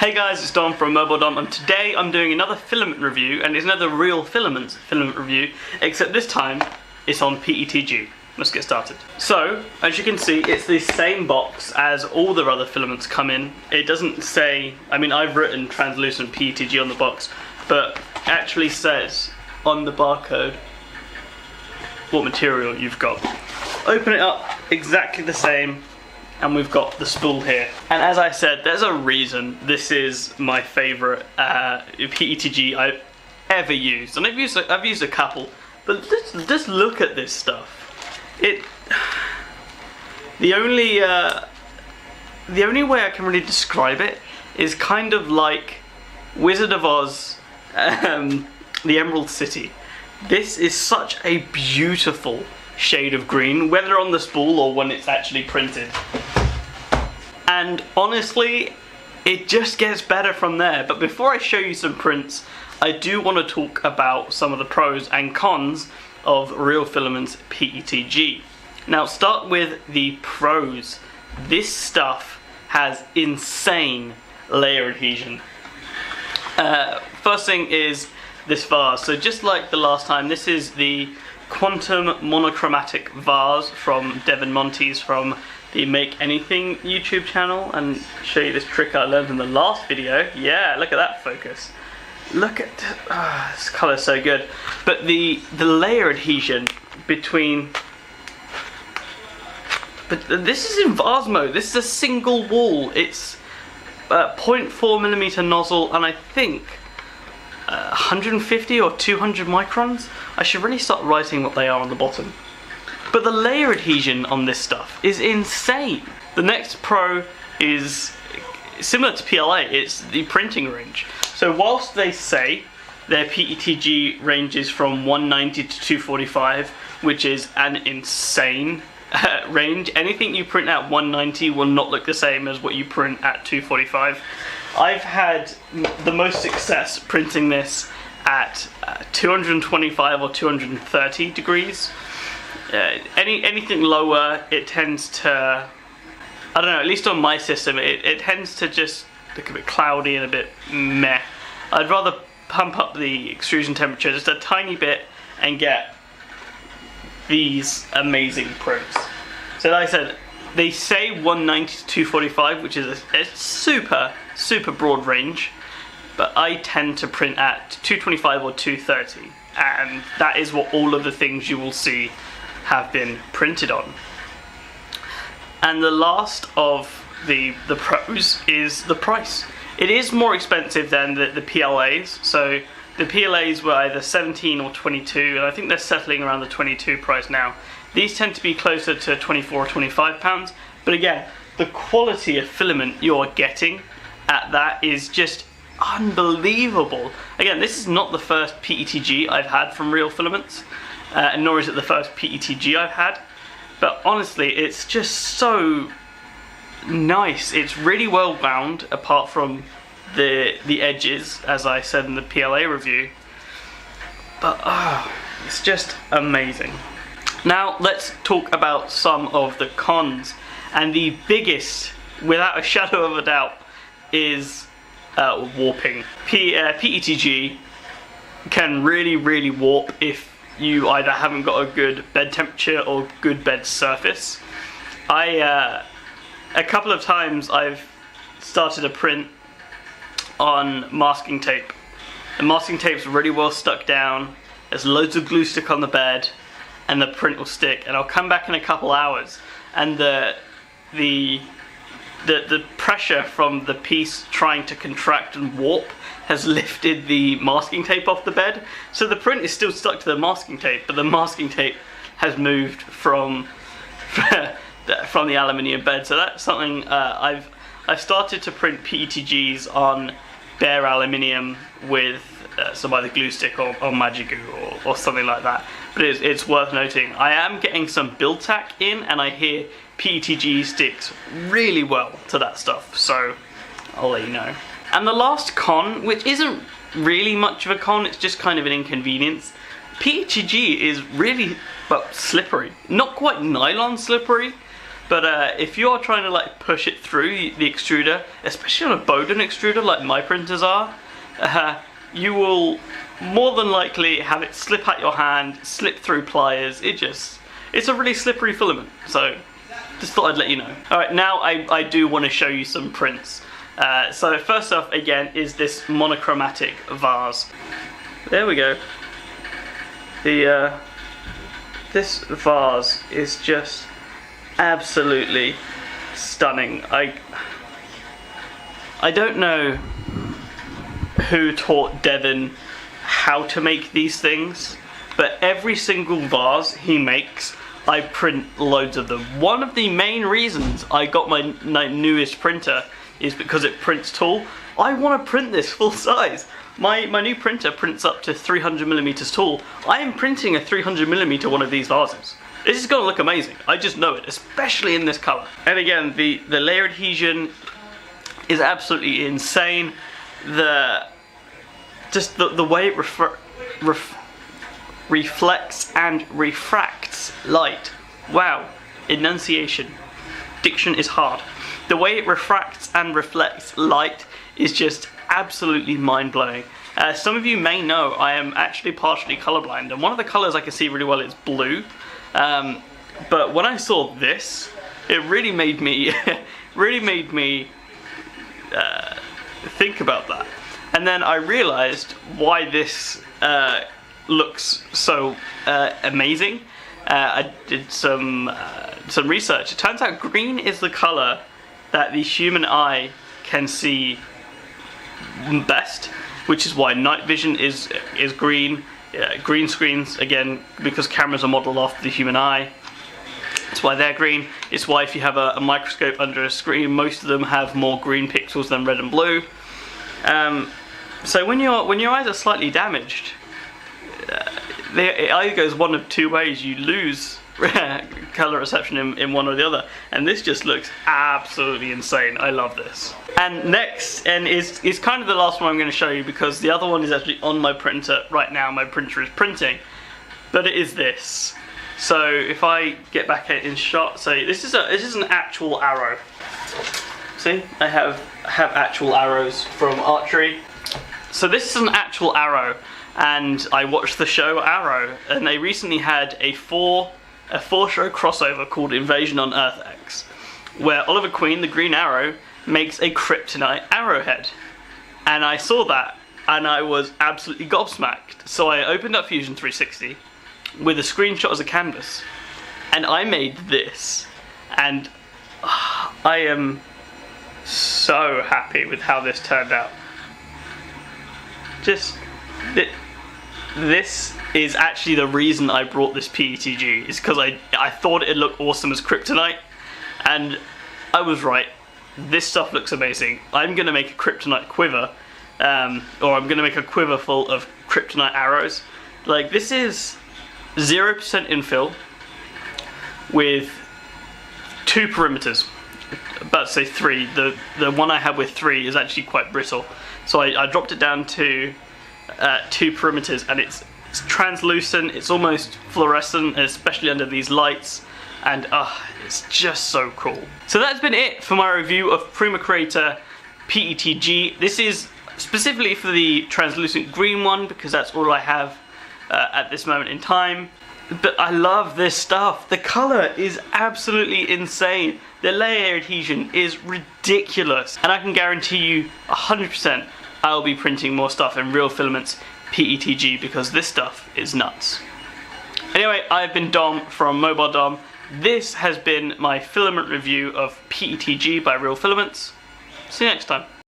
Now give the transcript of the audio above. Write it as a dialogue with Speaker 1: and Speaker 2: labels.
Speaker 1: Hey guys, it's Dom from Mobile Dom, and today I'm doing another filament review, and it's another Real-Filaments filament review, except this time it's on PETG. Let's get started. So, as you can see, it's the same box as all the other filaments come in. It doesn't say, I mean, I've written translucent PETG on the box, but it actually says on the barcode what material you've got. Open it up, exactly the same. And we've got the spool here. And as I said, there's a reason this is my favourite PETG I've ever used. And I've used a couple, but just look at this stuff. The only way I can really describe it is kind of like Wizard of Oz, the Emerald City. This is such a beautiful shade of green, whether on the spool or when it's actually printed. And honestly, it just gets better from there. But before I show you some prints, I do want to talk about some of the pros and cons of Real-Filaments PETG. Now, start with the pros. This stuff has insane layer adhesion. First thing is this vase. So just like the last time, this is the Quantum Monochromatic vase from Devin Montes from the Make Anything YouTube channel, and show you this trick I learned in the last video. Yeah, look at that focus. Look at this colour, so good. But the layer adhesion between, but this is in vase mode. This is a single wall. It's 0.4mm nozzle, and I think 150 or 200 microns. I should really start writing what they are on the bottom. But the layer adhesion on this stuff is insane. The next pro is similar to PLA, it's the printing range. So whilst they say their PETG ranges from 190 to 245, which is an insane range, anything you print at 190 will not look the same as what you print at 245. I've had the most success printing this at 225 or 230 degrees. Anything lower, it tends to, I don't know, at least on my system, it tends to just look a bit cloudy and a bit meh. I'd rather pump up the extrusion temperature just a tiny bit and get these amazing prints. So like I said, they say 190 to 245, which is a super broad range, but I tend to print at 225 or 230, and that is what all of the things you will see have been printed on. And the last of the pros is the price. It is more expensive than the PLAs, so the PLAs were either 17 or 22, and I think they're settling around the 22 price now. These tend to be closer to 24 or 25 pounds, but again, the quality of filament you're getting at that is just unbelievable. Again, this is not the first PETG I've had from Real-Filaments, and nor is it the first PETG I've had, but honestly, it's just so nice. It's really well bound, apart from the edges, as I said in the PLA review, but it's just amazing. Now let's talk about some of the cons, and the biggest, without a shadow of a doubt, is warping. PETG can really warp if you either haven't got a good bed temperature or good bed surface. A couple of times I've started a print on masking tape. The masking tape's really well stuck down, there's loads of glue stick on the bed, and the print will stick, and I'll come back in a couple hours, and the pressure from the piece trying to contract and warp has lifted the masking tape off the bed. So the print is still stuck to the masking tape, but the masking tape has moved from the aluminium bed. So that's something I've started to print PETGs on bare aluminium with some either glue stick or magic glue or something like that. But it's worth noting, I am getting some build tack in, and I hear PETG sticks really well to that stuff, so I'll let you know. And the last con, which isn't really much of a con, it's just kind of an inconvenience. PETG is really slippery. Not quite nylon slippery, But if you're trying to like push it through the extruder, especially on a Bowden extruder like my printers are, you will more than likely have it slip out your hand, slip through pliers. It's a really slippery filament, so just thought I'd let you know. Alright, now I do want to show you some prints. So first off, again, is this monochromatic vase. There we go. This vase is just absolutely stunning. I don't know who taught Devin how to make these things, but every single vase he makes, I print loads of them. One of the main reasons I got my newest printer is because it prints tall. I want to print this full size. My new printer prints up to 300mm tall. I am printing a 300mm one of these vases. This is going to look amazing. I just know it, especially in this color. And again, the layer adhesion is absolutely insane. The way it reflects and refracts light. Wow, enunciation. Diction is hard. The way it refracts and reflects light is just absolutely mind-blowing. Some of you may know I am actually partially colorblind, and one of the colors I can see really well is blue. But when I saw this, it really made me think about that. And then I realized why this looks so amazing. I did some research. It turns out green is the color that the human eye can see best, which is why night vision is green. Green screens, again, because cameras are modeled after the human eye, that's why they're green. It's why if you have a microscope under a screen, most of them have more green pixels than red and blue. So when your eyes are slightly damaged, it either goes one of two ways. You lose color reception in one or the other, and this just looks absolutely insane. I love this. And next, and is kind of the last one I'm going to show you, because the other one is actually on my printer right now. My printer is printing, but it is this. So if I get back in shot, so this is an actual arrow. See, I have actual arrows from archery. So this is an actual arrow, and I watched the show Arrow, and they recently had a four show crossover called Invasion on Earth X, where Oliver Queen, the Green Arrow, makes a kryptonite arrowhead. And I saw that, and I was absolutely gobsmacked. So I opened up Fusion 360 with a screenshot as a canvas, and I made this. And I am so happy with how this turned out. This is actually the reason I brought this PETG, is because I thought it'd look awesome as kryptonite, and I was right. This stuff looks amazing. I'm going to make a kryptonite quiver, or I'm going to make a quiver full of kryptonite arrows. Like, this is 0% infill with 2 perimeters. About to say 3. The one I have with 3 is actually quite brittle. So I dropped it down to 2 perimeters, and it's translucent, it's almost fluorescent, especially under these lights, and it's just so cool. So that's been it for my review of Prima Creator PETG. This is specifically for the translucent green one, because that's all I have at this moment in time. But I love this stuff. The color is absolutely insane. The layer adhesion is ridiculous, and I can guarantee you 100% I'll be printing more stuff in Real-Filaments PETG, because this stuff is nuts. Anyway, I've been Dom from Mobile Dom. This has been my filament review of PETG by Real-Filaments. See you next time.